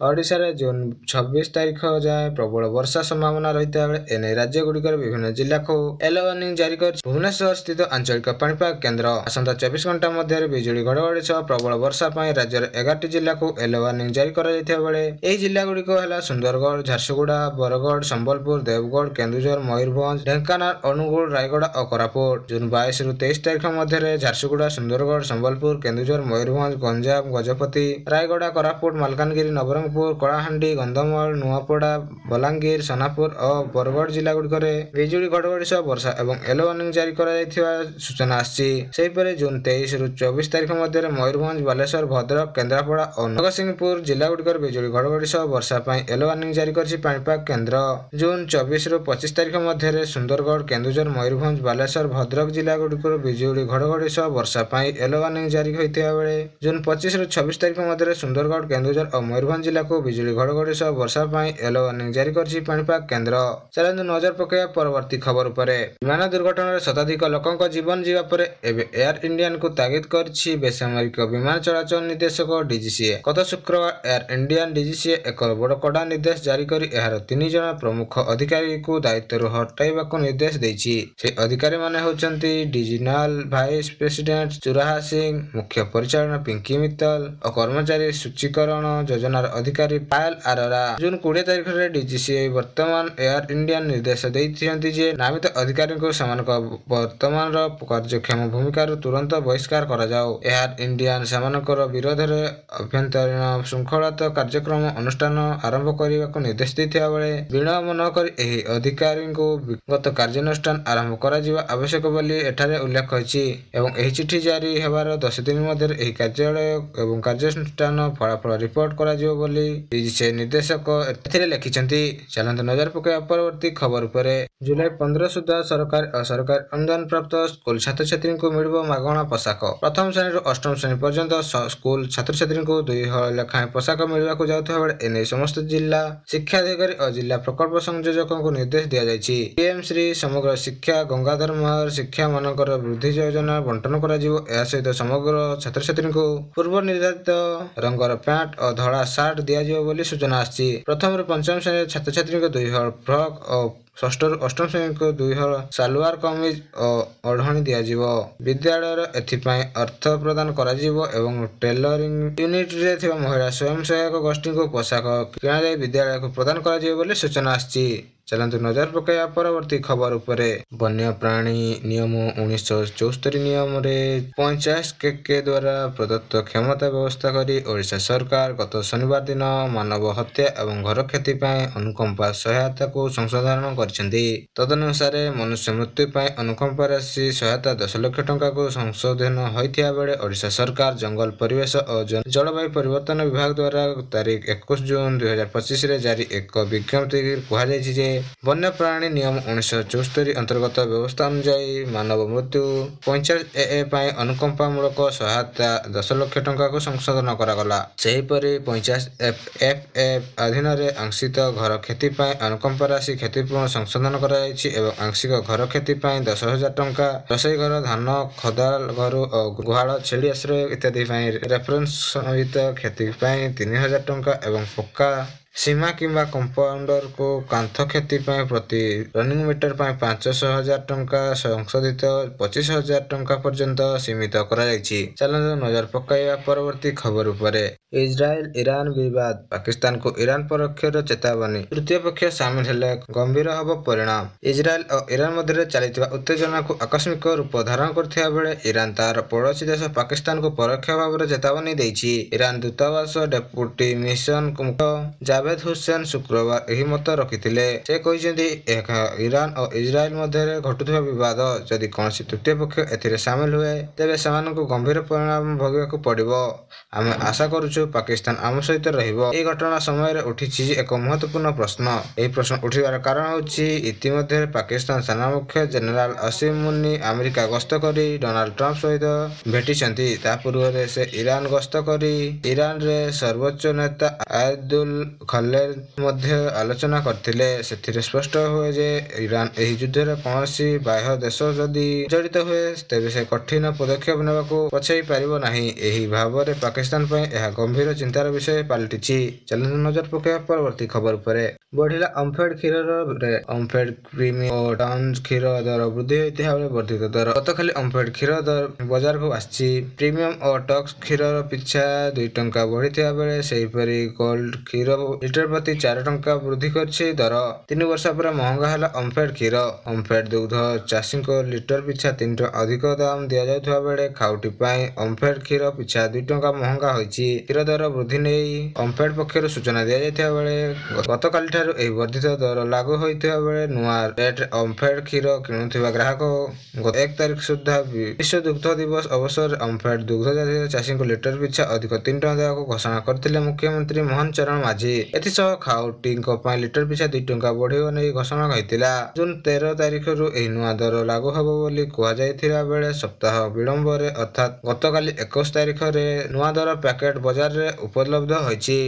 ओडिशा रे जून 26 तारिख जाए प्रबल वर्षा संभावना रही बेले एने राज्यगुड़िकर विभिन्न जिला को येलो वार्निंग जारी कर भुवनेश्वर स्थित आंचलिक पाणीपाग केन्द्र आसंता 24 घंटा मध्य बिजुली घड़घड़ी सह प्रबल वर्षा राज्यर 11 जिला को येलो वार्निंग जारी कर जिला गुड़िक है सुंदरगढ़, झारसुगुड़ा, बरगढ़, संबलपुर, देवगढ़, केन्दुझर, मयूरभंज, ढेंकानाल, अनुगुल, रायगड़ा और कोरापुट। जून 22 रु 23 तारिख मध्य झारसुगुड़ा, सुंदरगढ़, संबलपुर, केन्दुझर, मयूरभंज, गंजाम, गजपति, रायगड़ा, कोरापुट, मालकानगिरी, नवरंगपुर, कलाहांडी, कंधमाल, नुआपड़ा, बलांगीर, सोनापुर और बरगढ़ जिला गुड़िकर बिजुली घड़घड़ी सह वर्षा और येलो वार्निंग जारी कर सूचना आसी। जून 23 रु 24 तारिख मध्य मयूरभंज, बालेश्वर, भद्रक, केन्द्रापड़ा और नगरसिंहपुर जिला गुड़िकर बिजुली घड़घड़ी सह वर्षा येलो वार्निंग जारी कर पाणीपाग केन्द्र। जून 24 रु 25 तारिख मध्य सुंदरगढ़, केन्दुझर, मयूरभंज, बालेश्वर, भद्रक जिला गुड़िकर बिजुली घड़घड़ी सह वर्षा येलो वार्निंग जारी होता बेले जून 25 रु 26 तारिख मध्य सुंदरगढ़, केन्दुझर और मयूरभंज जिला को बिजुली घड़घड़ी सह वर्षा येलो वार्निंग जारी कर पाणीपाग केन्द्र। चलନ୍ତୁ नजर पकाइबा परवर्ती खबर उपरे। विमान दुर्घटना शताधिक लोकों जीवन जीवा परे एबे एयर इंडियन को तागिद करछि बेसामरिक विमान चलाचल निर्देशक डीजीसीए। गत शुक्रवार एयर इंडियन डीजीसीए एक बड़ कड़ा निर्देश जारी कर एहार 3 जन प्रमुख अधिकारी को दायित्व हटाइबाकू निर्देश देछि। से अधिकारी माने होचंती डिविजनल वाइस प्रेसिडेंट चुराहा सिंह, मुख्य परिचालन पिंकी मित्तल और कर्मचारी सूचीकरण योजनार अधिकारी पायल आरोरा। जून 20 तारिख रे डीजीसीए वर्तमान एयर इंडियन निर्देश देइथियंती जे नामित अधिकारी को समान वर्तमान कार्यक्षम भूमिका तुरंत बहिष्कार करा जाओ। एयर इंडियन समानकर विरोध रे अभ्यंतरीण श्रृंखलात कार्यक्रम अनुष्ठान आरंभ करने को निर्देश देथिया बेले विलंब न कर एही अधिकारी को विगत कार्यानुष्ठान आरंभ करा जिवा आवश्यक बोली एठारे उल्लेख होइछि एवं एही चिठी जारी हेबार 10 दिन मध्य एही कार्यालय एवं कार्यानुष्ठान फलाफल रिपोर्ट करा जिवो बोली डीजीसीए निर्देशक एथिरे लिखिछंती। चलंत नजर पकाइबा परवर्ती खबर उपरे। जुलाई 15 सुधा सरकार असरकारी अनुदान प्राप्त स्कूल छात्र छात्री को मिलिबो मागणा पोशाक। प्रथम श्रेणी अष्टम श्रेणी पर्यंत स्कूल छात्र छात्री को 2 हल लेखाएं पोशाक मिलवा को जाउथबा बेले एने समस्त जिला शिक्षा अधिकारी और जिला प्रकल्प संयोजकों को निर्देश दिया जायछि। पीएम श्री समग्र शिक्षा गंगाधर महर शिक्षा मानकर वृद्धि योजना बंटन करा जिवो। एहा सहित समग्र छात्र छात्री को पूर्व निर्धारित रंगर पैंट और धड़ा सार्ट दिया जिवो बोली सूचना आछि। प्रथम रु पंचम श्रेणी छात्र छात्री को 2 हल फ्रॉक और षष्ठ रु अष्टम श्रेणी को 2 हल सालवार कमीज और ओढ़णी दियाजिवो। विद्यालय एथिपाई अर्थ प्रदान कराजिवो एवं टेलरिंग यूनिट रे थिबा महिला स्वयं सहायक गोष्ठी को पोशाक किना जाय विद्यालय को प्रदान कराजिवो बोली सूचना आछि। चलंतु नजर पकाइबा परवर्ती खबर उपरे। वन्य प्राणी नियम 1974 नियम रे 50 के द्वारा प्रदत्त क्षमता व्यवस्था करी ओडिशा सरकार गत शनिवार दिन मानव हत्या एवं घर क्षति अनुकंपा सहायता को संशोधन करछन्ती। तदनुसार मनुष्य मृत्यु अनुकंपा राशि सहायता 10 लाख टंका को संशोधन होइथिया बेले ओडिशा सरकार जंगल परिवेश और जलवायु परिवर्तन विभाग द्वारा तारीख 21 जून 2025 रे जारी एक विज्ञप्ति कहा जायछि जे वन्य प्राणी नियम 1974 अंतर्गत व्यवस्था अनुसार मानव मृत्यु 50 ए अनुकंपामूलक सहायता 10 लाख टंका को संशोधन करागला। सेहीपरि 50 एफ अधीन आंशिक घर क्षति अनुकंपा राशि क्षतिपूर्ण संशोधन कराଯାଇଛି एवं आंशिक घर क्षति 10,000 टंका, रसोई घर, धान खदाल घर और गुहाल छेली आश्रय इत्यादि रेफरेंस सहित क्षति 3,000 टंका एवं पक्का सीमा किंबा कंपाउंडर को कांथ क्षति प्रति रनिंग मीटर 500,000 टंका संशोधित 25,000 टंका पर्यंत सीमित कराଯାଇଛି। चलନ୍ତୁ नजर पकाइबा परवर्ती खबर उपरे। इजराइल ईरान विवाद, पाकिस्तान को ईरान पक्षर चेतावनी, तृतीय पक्ष सामिल हेले गंभीर हब परिणाम। इजराइल और ईरान मध्य चलता उत्तेजना को आकस्मिक रूप धारण करथिया बेले ईरान तार पड़ोसी देश पाकिस्तान को परोक्ष भाव में चेतावनी देछि। ईरान दूतावास डेप्यूटी मिशन जावेद हुसैन शुक्रवार यही मत रखिथिले। से कहिसेंती ईरान और इजराइल मध्य घटुथिबा विवाद जदि कौन तृतीय पक्ष एथिरे सामिल हुए तेबे सेमानकु गंभीर परिणाम भोगिबाकू पड़िबो। आमे आशा करूछु पाकिस्तान आम सहित रहिबो। ए घटना समय उठिछि एक महत्वपूर्ण प्रश्न। एही प्रश्न उठिबार कारण होछि इतिमध्ये पाकिस्तान सेना मुख्य जनरल असीम मुन्नी अमेरिका गस्त करी डोनाल्ड ट्रंप सहित भेटिछंती। ता पूर्व से ईरान गस्त करी ईरान रे सर्वोच्च नेता आयतुल ଖଲେର ମଧ୍ୟ ଆଲୋଚନା କରିଥିଲେ। ସେଥିରେ ସ୍ପଷ୍ଟ ହୁଏ ଯେ ଇରାନ ଏହି ଯୁଦ୍ଧରେ କୌଣସି ବାହ୍ୟ ଦେଶ ଯଦି ଜଡ଼ିତ ହୁଏ ତେବେ ସେ କଠିନ ପଦକ୍ଷେପ ନେବାକୁ ପଛାଇ ପାରିବ ନାହିଁ। ଏହି ଭାବରେ ପାକିସ୍ତାନ ପାଇଁ ଏହା ଗମ୍ଭୀର ଚିନ୍ତାର ବିଷୟ ପାଲଟିଛି। ଚାଲନ୍ତୁ ନଜର ପକାଇବା ପରବର୍ତ୍ତୀ ଖବର ଉପରେ। ବଢିଲା ଓମଫେଡ କ୍ଷୀରର ରେଟ୍। ଓମଫେଡ କ୍ରିମି ଓ ଟନ୍ କ୍ଷୀର ଦର ବୃଦ୍ଧି ହୋଇଥିବା ବେଳେ ବର୍ଦ୍ଧିତ ଦର। ଗତକାଲି ଓମଫେଡ କ୍ଷୀର ବଜାରକୁ ଆସିଛି। ପ୍ରିମିୟମ ଓ ଟକ୍ସ କ୍ଷୀର ପିଛା 2 ଟଙ୍କା ବଢିଥିବା ବେଳେ ସେହିପରି ଗୋଲ୍ଡ କ୍ଷୀର ଲିଟର ପ୍ରତି 4 ଟଙ୍କା ବୃଦ୍ଧି କରିଛି ଦର। 3 ବର୍ଷ ପରେ ମହଙ୍ଗା ହେଲା ଓମଫେଡ କ୍ଷୀର। ଓମଫେଡ ଦୁଗ୍ଧ ଚାଷୀଙ୍କୁ ଲିଟର ପିଛା 3 ଟଙ୍କା ଅଧିକ ଦାମ ଦିଆଯାଉଥିବା ବେଳେ ଖାଉଟି ପାଇଁ ଓମଫେଡ କ୍ଷୀର ପିଛା 2 ଟଙ୍କା ମହଙ୍ଗା ହୋଇଛି। କ୍ଷୀର ଦର ବୃଦ୍ଧି ନେଇ ଓମଫେଡ ପକ୍ଷରୁ ସୂଚନା ଦିଆଯାଇଥିବା ବେଳେ ଗତକାଲିଠାରୁ ଏହି ବର୍ଦ୍ଧିତ ଦର ଲାଗୁ ହୋଇଥିବା ବେଳେ ନୂଆ ରେଟ୍ରେ ଓମଫେଡ କ୍ଷୀର କିଣୁଥିବା ଗ୍ରାହକ ଗତ 1 ତାରିଖ ସୁଦ୍ଧା ବିଶ୍ୱ ଦୁଗ୍ଧ ଦିବସ ଅବସରରେ ଓମଫେଡ ଦୁଗ୍ଧ ଚାଷୀଙ୍କୁ ଲିଟର ପିଛା ଅଧିକ 3 ଟଙ୍କା ଦେବାକୁ ଘୋଷଣା କରିଥିଲେ ମୁଖ୍ୟମନ୍ତ୍ରୀ ମୋହନ ଚରଣ ମାଝୀ। ଏଥିସହ ଖାଉଟିଙ୍କ ପାଇଁ ଲିଟର ପିଛା 2 ଟଙ୍କା ବଢିବ ନେଇ ଘୋଷଣା ହୋଇଥିଲା। ଜୁନ 13 ତାରିଖରୁ ଏହି ନୂଆ ଦର ଲାଗୁ ହେବ ବୋଲି କୁହାଯାଇଥିବା ବେଳେ ସପ୍ତାହ ବିଳମ୍ବରେ ଅର୍ଥାତ୍ ଗତକାଲି 21 ତାରିଖରେ ନୂଆ ଦର ପ୍ୟାକେଟ ବଜାରରେ ଉପଲବ୍ଧ ହୋଇଛି।